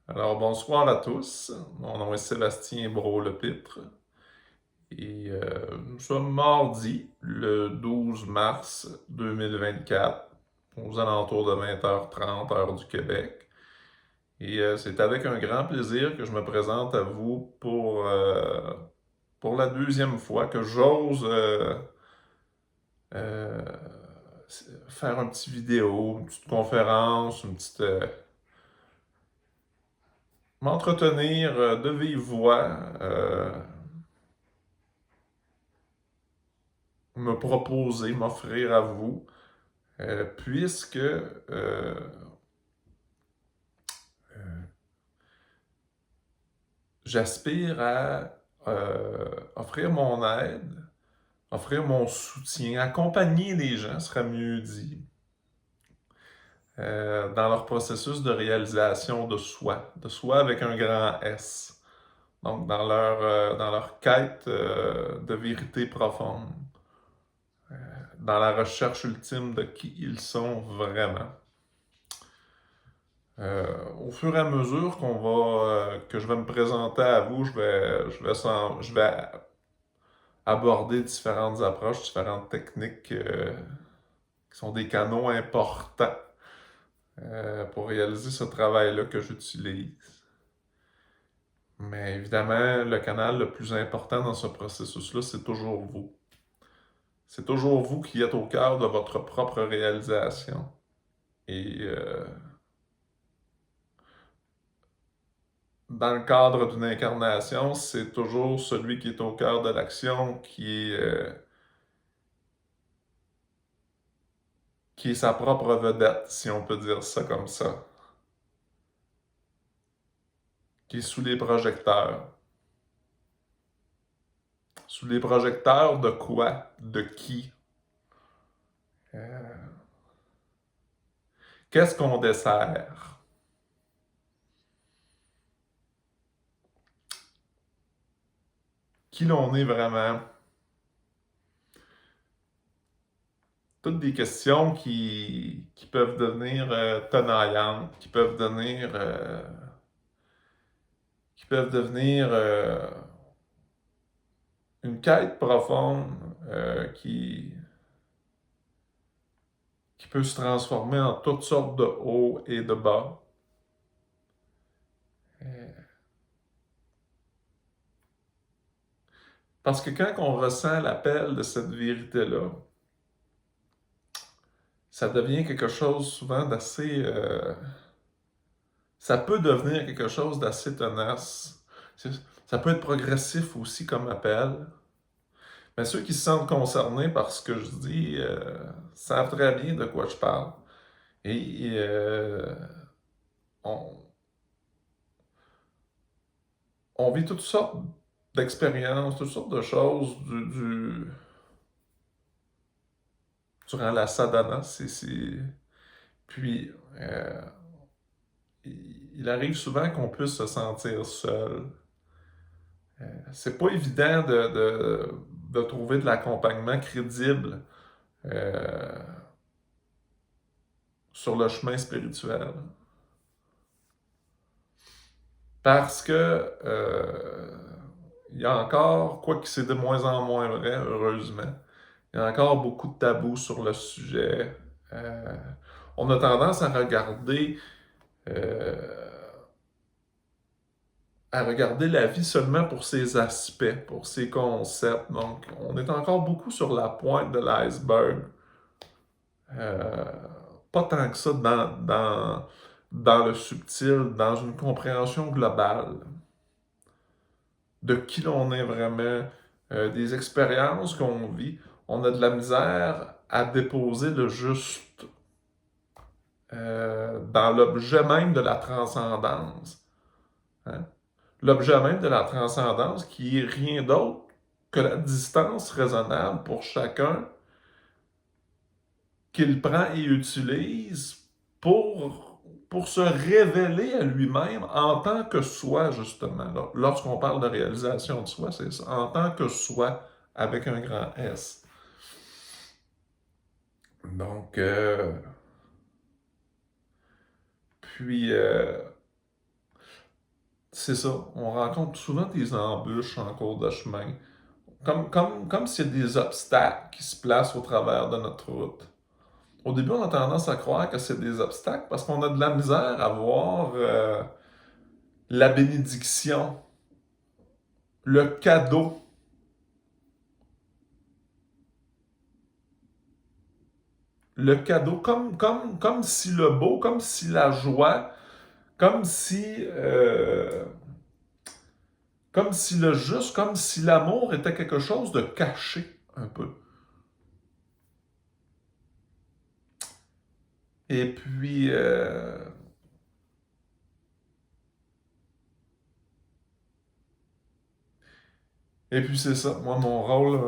Alors, bonsoir à tous. Mon nom est Sébastien Brault-Lepitre et nous sommes mardi, le 12 mars 2024, aux alentours de 20h30, heure du Québec. Et c'est avec un grand plaisir que je me présente à vous pour la deuxième fois que j'ose euh, faire une petite vidéo, une petite conférence, m'entretenir de vive voix. Me proposer, m'offrir à vous, puisque j'aspire à offrir mon aide, offrir mon soutien, accompagner les gens, serait mieux dit, dans leur processus de réalisation de soi avec un grand S. Donc, dans leur quête de vérité profonde, dans la recherche ultime de qui ils sont vraiment. Au fur et à mesure que je vais me présenter à vous, je vais aborder différentes approches, différentes techniques qui sont des canaux importants pour réaliser ce travail-là que j'utilise. Mais évidemment, le canal le plus important dans ce processus-là, c'est toujours vous. C'est toujours vous qui êtes au cœur de votre propre réalisation. Et dans le cadre d'une incarnation, c'est toujours celui qui est au cœur de l'action qui est sa propre vedette, si on peut dire ça comme ça, qui est sous les projecteurs. Sous les projecteurs de quoi? De qui? Euh, Qu'est-ce qu'on dessert? Qui l'on est vraiment? Toutes des questions qui peuvent devenir tenaillantes, qui peuvent devenir une quête profonde qui peut se transformer en toutes sortes de hauts et de bas. Parce que quand on ressent l'appel de cette vérité-là, ça devient quelque chose souvent d'assez... ça peut devenir quelque chose d'assez tenace. Ça peut être progressif aussi comme appel. Mais ceux qui se sentent concernés par ce que je dis savent très bien de quoi je parle. Et on, on vit toutes sortes d'expériences, toutes sortes de choses durant la sadhana. Puis, il arrive souvent qu'on puisse se sentir seul. C'est pas évident de trouver de l'accompagnement crédible euh, sur le chemin spirituel. Parce que il y a encore, quoi que c'est de moins en moins vrai, heureusement, il y a encore beaucoup de tabous sur le sujet. Euh, on a tendance euh, à regarder la vie seulement pour ses aspects, pour ses concepts. Donc, on est encore beaucoup sur la pointe de l'iceberg. Euh, Pas tant que ça dans le subtil, dans une compréhension globale de qui l'on est vraiment, des expériences qu'on vit. On a de la misère à déposer le juste dans l'objet même de la transcendance. Hein? L'objet même de la transcendance qui est rien d'autre que la distance raisonnable pour chacun qu'il prend et utilise pour se révéler à lui-même en tant que soi, justement. Lorsqu'on parle de réalisation de soi, c'est ça, en tant que soi, avec un grand S. Donc, puis, c'est ça. On rencontre souvent des embûches en cours de chemin. Comme s'il y a des obstacles qui se placent au travers de notre route. Au début, on a tendance à croire que c'est des obstacles parce qu'on a de la misère à voir la bénédiction, le cadeau. Le cadeau, comme si le beau, comme si la joie, comme si, comme si le juste, comme si l'amour était quelque chose de caché, un peu. Et puis, c'est ça. Moi, mon rôle,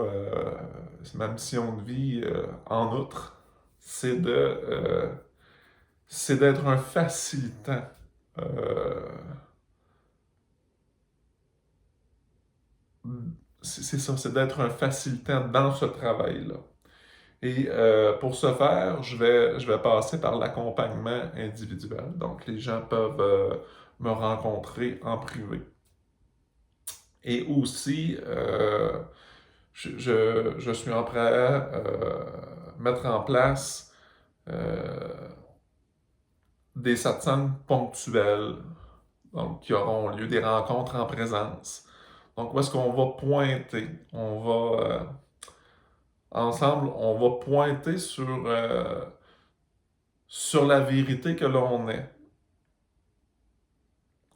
c'est ma mission de vie, en outre, c'est c'est d'être un facilitant. Euh, c'est ça, c'est d'être un facilitant dans ce travail-là. Et pour ce faire, je vais passer par l'accompagnement individuel. Donc, les gens peuvent me rencontrer en privé. Et aussi, je suis en prêt à mettre en place euh, des satsangs ponctuels, donc qui auront lieu, des rencontres en présence. Donc, où est-ce qu'on va pointer? Ensemble, on va pointer sur la vérité que l'on est.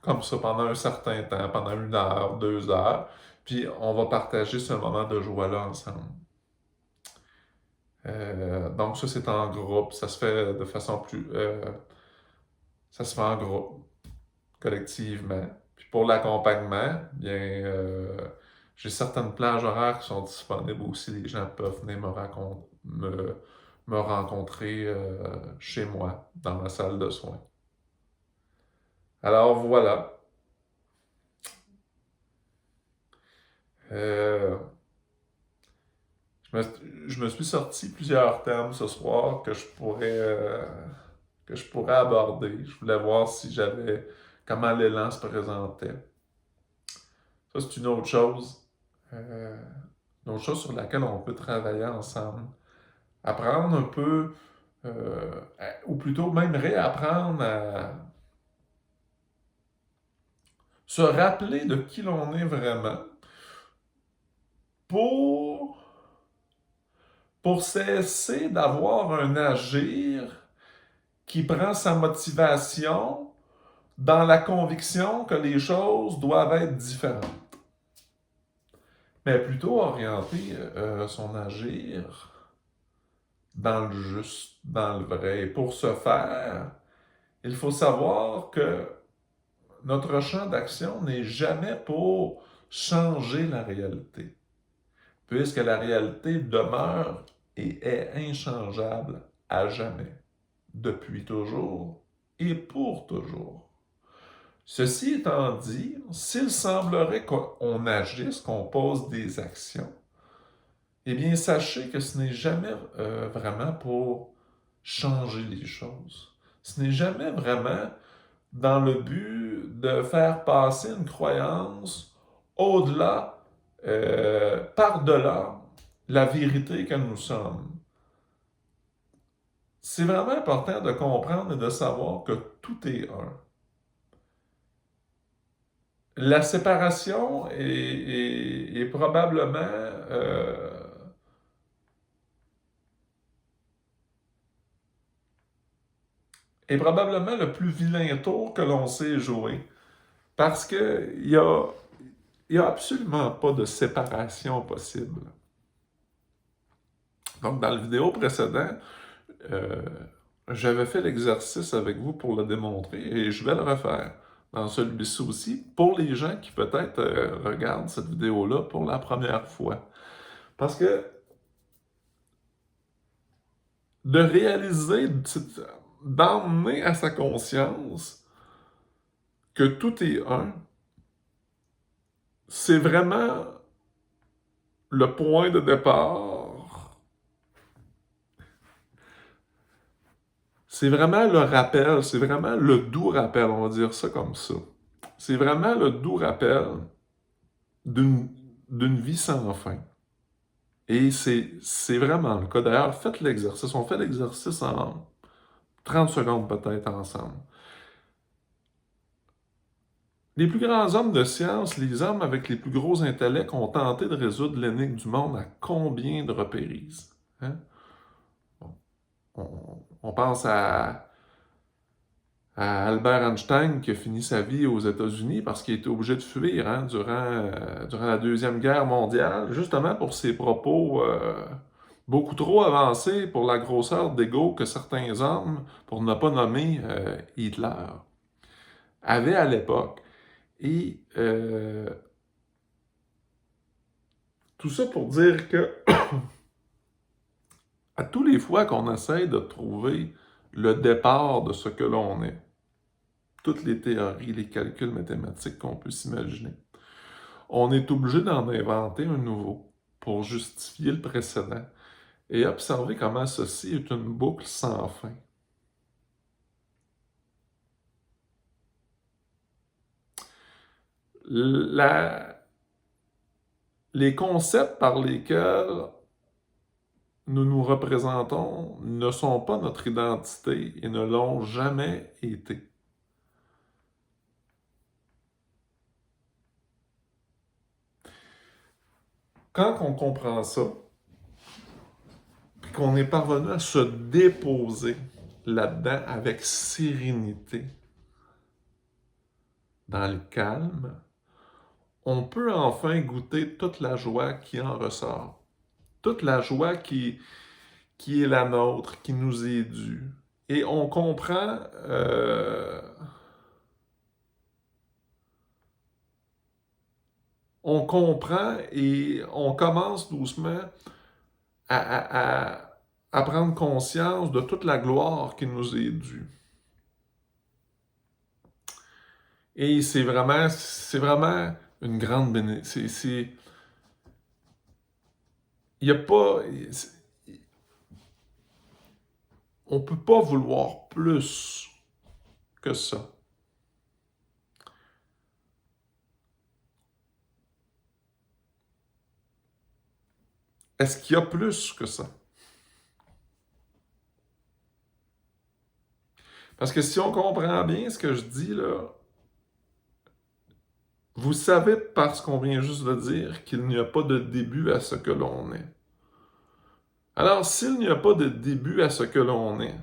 Comme ça, pendant un certain temps, pendant 1 heure, 2 heures. Puis, on va partager ce moment de joie-là ensemble. Donc, ça, c'est en groupe. Ça se fait de façon plus... ça se fait en groupe, collectivement. Puis pour l'accompagnement, bien, j'ai certaines plages horaires qui sont disponibles aussi. Les gens peuvent venir me rencontrer chez moi, dans ma salle de soins. Alors voilà. Euh, je me, je me suis sorti plusieurs thèmes ce soir que je pourrais aborder. Je voulais voir si j'avais comment l'élan se présentait. Ça, c'est une autre chose. Euh, une autre chose sur laquelle on peut travailler ensemble. Apprendre un peu, ou plutôt même réapprendre à se rappeler de qui l'on est vraiment pour, pour cesser d'avoir un agir qui prend sa motivation dans la conviction que les choses doivent être différentes, mais plutôt orienter son agir dans le juste, dans le vrai. Et pour ce faire, il faut savoir que notre champ d'action n'est jamais pour changer la réalité, puisque la réalité demeure et est inchangeable à jamais, depuis toujours et pour toujours. Ceci étant dit, s'il semblerait qu'on agisse, qu'on pose des actions, eh bien, sachez que ce n'est jamais vraiment pour changer les choses. Ce n'est jamais vraiment dans le but de faire passer une croyance au-delà, par-delà la vérité que nous sommes. C'est vraiment important de comprendre et de savoir que tout est un. La séparation est probablement est probablement le plus vilain tour que l'on sait jouer. Parce que il y a absolument pas de séparation possible. Donc, dans la vidéo précédente, euh, j'avais fait l'exercice avec vous pour le démontrer et je vais le refaire dans celui-ci aussi pour les gens qui peut-être regardent cette vidéo-là pour la première fois. Parce que de réaliser, d'emmener à sa conscience que tout est un, c'est vraiment le point de départ. C'est vraiment le rappel, c'est vraiment le doux rappel, on va dire ça comme ça. c'est vraiment le doux rappel d'une vie sans fin. Et c'est vraiment le cas. D'ailleurs, faites l'exercice. On fait l'exercice en 30 secondes peut-être ensemble. Les plus grands hommes de science, les hommes avec les plus gros intellects, ont tenté de résoudre l'énigme du monde à combien de reprises? Hein? On pense à Albert Einstein qui a fini sa vie aux États-Unis parce qu'il était obligé de fuir durant la Deuxième Guerre mondiale, justement pour ses propos beaucoup trop avancés pour la grosseur d'ego que certains hommes, pour ne pas nommer Hitler, avaient à l'époque. Et tout ça pour dire que à tous les fois qu'on essaie de trouver le départ de ce que l'on est, toutes les théories, les calculs mathématiques qu'on peut s'imaginer, on est obligé d'en inventer un nouveau pour justifier le précédent et observer comment ceci est une boucle sans fin. Les concepts par lesquels nous nous représentons ne sont pas notre identité et ne l'ont jamais été. Quand on comprend ça, puis qu'on est parvenu à se déposer là-dedans avec sérénité, dans le calme, on peut enfin goûter toute la joie qui en ressort. Toute la joie qui est la nôtre, qui nous est due. Et on comprend et on commence doucement à prendre conscience de toute la gloire qui nous est due. Et c'est vraiment une grande bénédiction. Il n'y a pas... On ne peut pas vouloir plus que ça. Est-ce qu'il y a plus que ça? Parce que si on comprend bien ce que je dis là, vous savez parce qu'on vient juste de dire qu'il n'y a pas de début à ce que l'on est. Alors, s'il n'y a pas de début à ce que l'on est,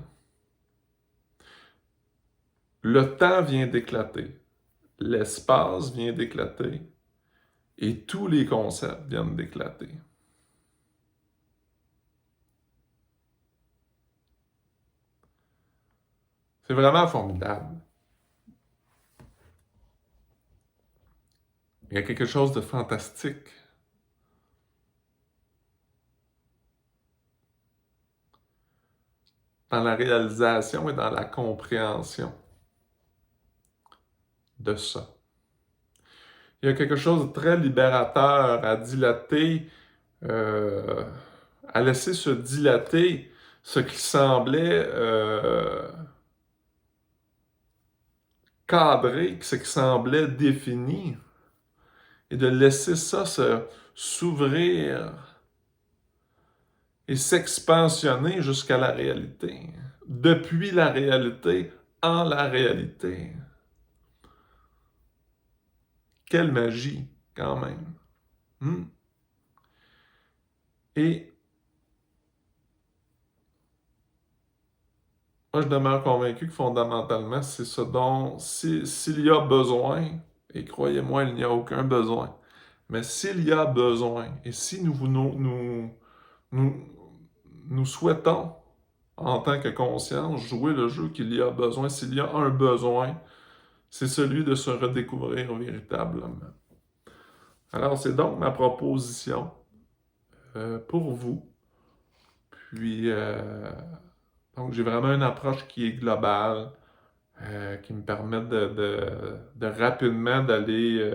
le temps vient d'éclater, l'espace vient d'éclater, et tous les concepts viennent d'éclater. C'est vraiment formidable. Il y a quelque chose de fantastique dans la réalisation et dans la compréhension de ça. Il y a quelque chose de très libérateur à dilater, à laisser se dilater ce qui semblait cadré, ce qui semblait défini, et de laisser ça s'ouvrir et s'expansionner jusqu'à la réalité, depuis la réalité, en la réalité. Quelle magie, quand même. Et moi, je demeure convaincu que fondamentalement, c'est ce dont, s'il y a besoin, et croyez-moi, il n'y a aucun besoin, mais s'il y a besoin, et si nous souhaitons, en tant que conscience, jouer le jeu qu'il y a besoin, s'il y a un besoin, c'est celui de se redécouvrir véritablement. Alors, c'est donc ma proposition pour vous. Puis, donc, j'ai vraiment une approche qui est globale, qui me permet de rapidement d'aller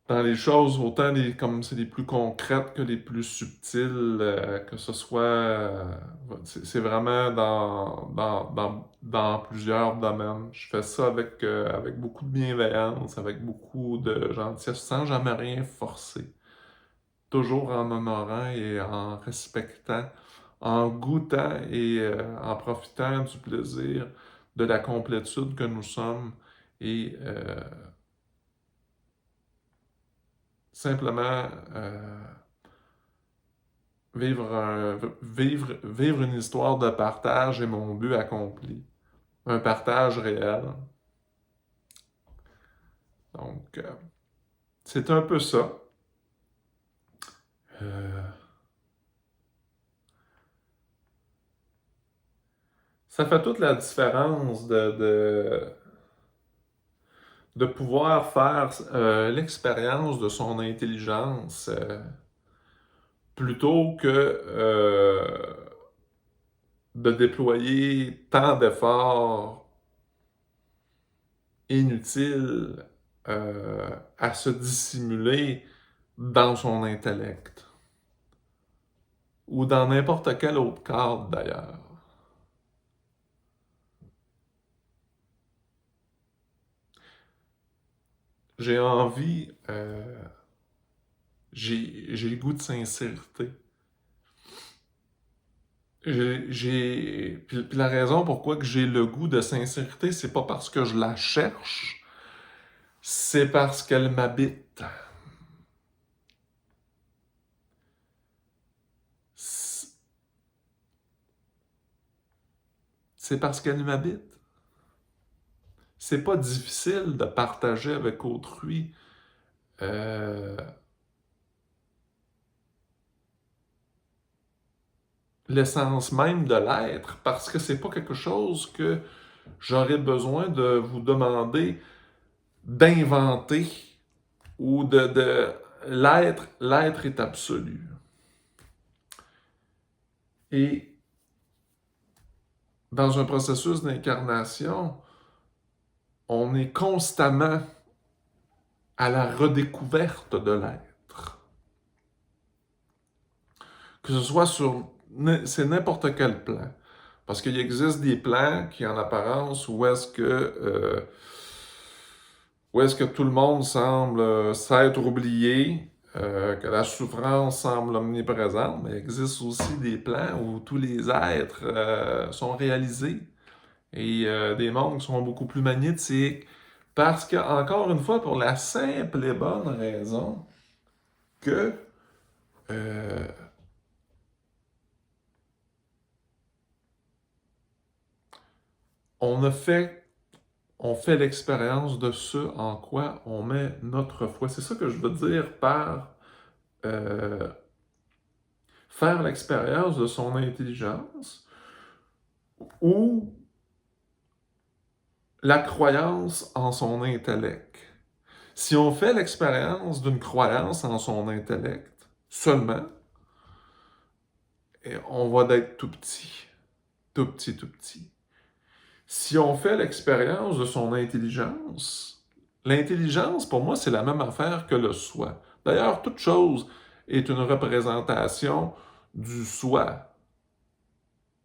dans les choses, autant comme c'est les plus concrètes que les plus subtiles, que ce soit, c'est vraiment dans plusieurs domaines. Je fais ça avec beaucoup de bienveillance, avec beaucoup de gentillesse, sans jamais rien forcer. Toujours en honorant et en respectant, en goûtant et en profitant du plaisir de la complétude que nous sommes et simplement vivre une histoire de partage est mon but accompli. Un partage réel. Donc, c'est un peu ça. Euh, Ça fait toute la différence de pouvoir faire l'expérience de son intelligence plutôt que de déployer tant d'efforts inutiles à se dissimuler dans son intellect ou dans n'importe quel autre cadre d'ailleurs. J'ai envie, j'ai le goût de sincérité. Puis la raison pourquoi que j'ai le goût de sincérité, c'est pas parce que je la cherche, c'est parce qu'elle m'habite. C'est parce qu'elle m'habite. C'est pas difficile de partager avec autrui euh, l'essence même de l'être, parce que c'est pas quelque chose que j'aurais besoin de vous demander d'inventer ou de l'être est absolu. Et dans un processus d'incarnation, on est constamment à la redécouverte de l'être. Que ce soit c'est n'importe quel plan. Parce qu'il existe des plans qui, en apparence, où est-ce que tout le monde semble s'être oublié, que la souffrance semble omniprésente, mais il existe aussi des plans où tous les êtres sont réalisés et des mondes qui sont beaucoup plus magnétiques. Parce que, encore une fois, pour la simple et bonne raison que euh, on fait l'expérience de ce en quoi on met notre foi. C'est ça que je veux dire par euh, faire l'expérience de son intelligence ou la croyance en son intellect. Si on fait l'expérience d'une croyance en son intellect seulement, on va d'être tout petit, tout petit, tout petit. Si on fait l'expérience de son intelligence, l'intelligence, pour moi, c'est la même affaire que le soi. D'ailleurs, toute chose est une représentation du soi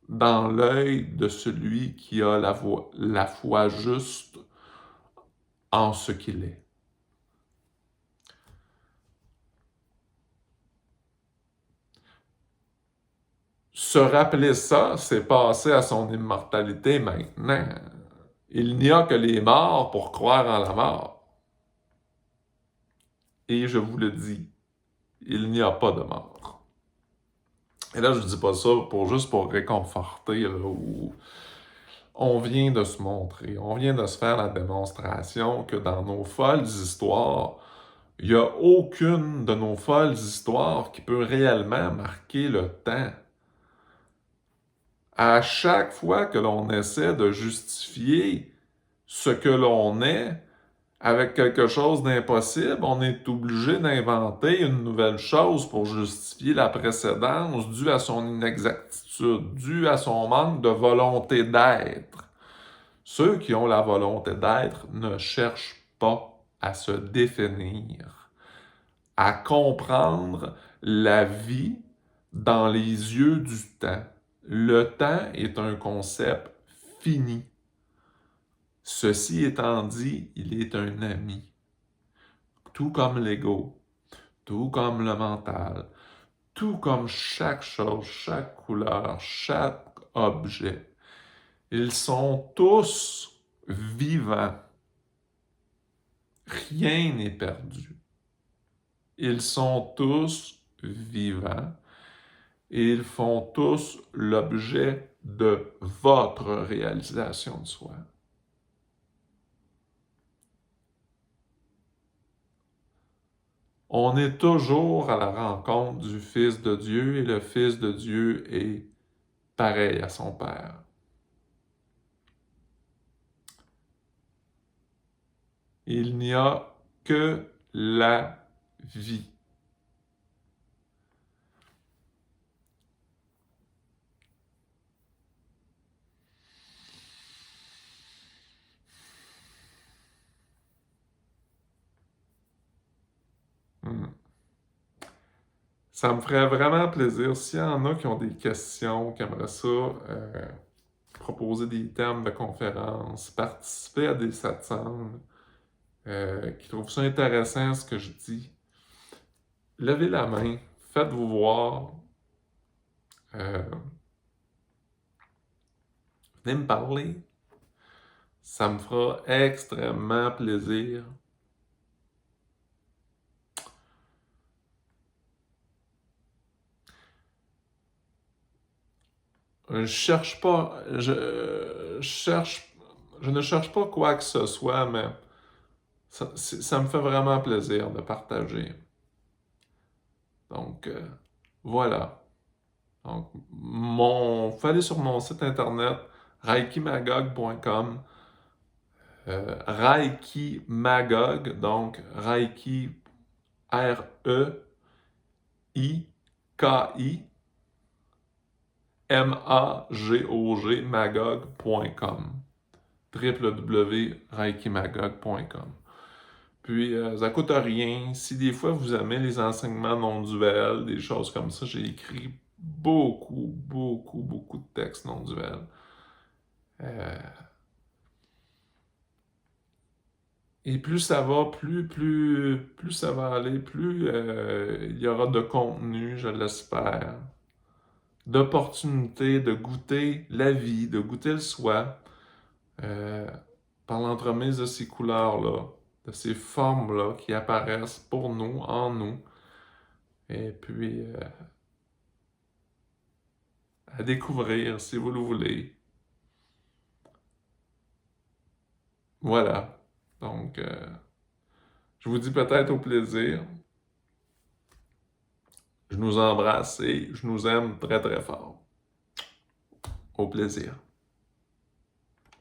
dans l'œil de celui qui a la foi juste en ce qu'il est. Se rappeler ça, c'est passer à son immortalité maintenant. Il n'y a que les morts pour croire en la mort. Et je vous le dis, il n'y a pas de mort. Et là, je ne dis pas ça juste pour réconforter, là, où on vient de se montrer, on vient de se faire la démonstration que dans nos folles histoires, il n'y a aucune de nos folles histoires qui peut réellement marquer le temps. À chaque fois que l'on essaie de justifier ce que l'on est avec quelque chose d'impossible, on est obligé d'inventer une nouvelle chose pour justifier la précédence due à son inexactitude, due à son manque de volonté d'être. Ceux qui ont la volonté d'être ne cherchent pas à se définir. à comprendre la vie dans les yeux du temps. Le temps est un concept fini. Ceci étant dit, il est un ami. Tout comme l'ego, tout comme le mental, tout comme chaque chose, chaque couleur, chaque objet. Ils sont tous vivants. Rien n'est perdu. Ils sont tous vivants et ils font tous l'objet de votre réalisation de soi. On est toujours à la rencontre du Fils de Dieu et le Fils de Dieu est pareil à son Père. Il n'y a que la vie. Ça me ferait vraiment plaisir s'il y en a qui ont des questions, qui aimeraient ça, proposer des thèmes de conférences, participer à des satsangs, qui trouvent ça intéressant ce que je dis. Levez la main, faites-vous voir, venez me parler. Ça me fera extrêmement plaisir. Je ne cherche pas quoi que ce soit, mais ça me fait vraiment plaisir de partager. Donc, voilà. Donc, faut aller sur mon site internet, reikimagog.com. Reiki Magog, donc Reiki, R-E-I-K-I, M-A-G-O-G, magog.com. www.reikimagog.com. Puis, ça coûte rien. Si des fois vous aimez les enseignements non duels, des choses comme ça, j'ai écrit beaucoup de textes non duels. Et plus ça va, plus ça va aller, plus il y aura de contenu, je l'espère, d'opportunités de goûter la vie, de goûter le soi, par l'entremise de ces couleurs-là, de ces formes-là qui apparaissent pour nous, en nous, et puis à découvrir si vous le voulez. Voilà. Donc, je vous dis peut-être au plaisir. Je nous embrasse et je nous aime très très fort. Au plaisir.